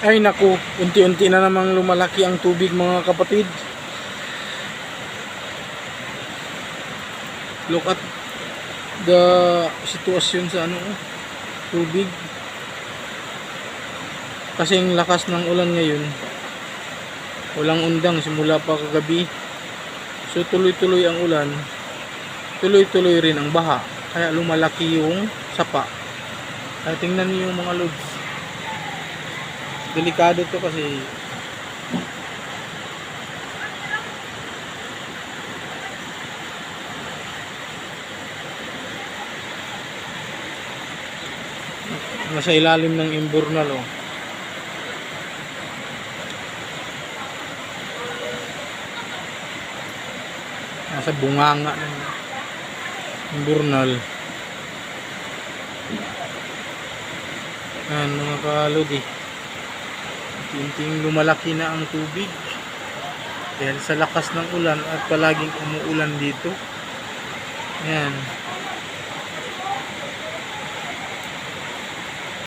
Ay naku, unti-unti na namang lumalaki ang tubig mga kapatid. Look at the sitwasyon sa tubig. Kasi ang lakas ng ulan ngayon, walang undang simula pa kagabi. So tuloy-tuloy ang ulan, tuloy-tuloy rin ang baha. Kaya lumalaki yung sapa. Kaya tingnan niyo yung mga loads. Delikado to kasi nasa ilalim ng imburnal nasa bunganga ng imburnal. Ayan mga kalodi, unting lumalaki na ang tubig dahil sa lakas ng ulan at palaging umuulan dito. Ayan.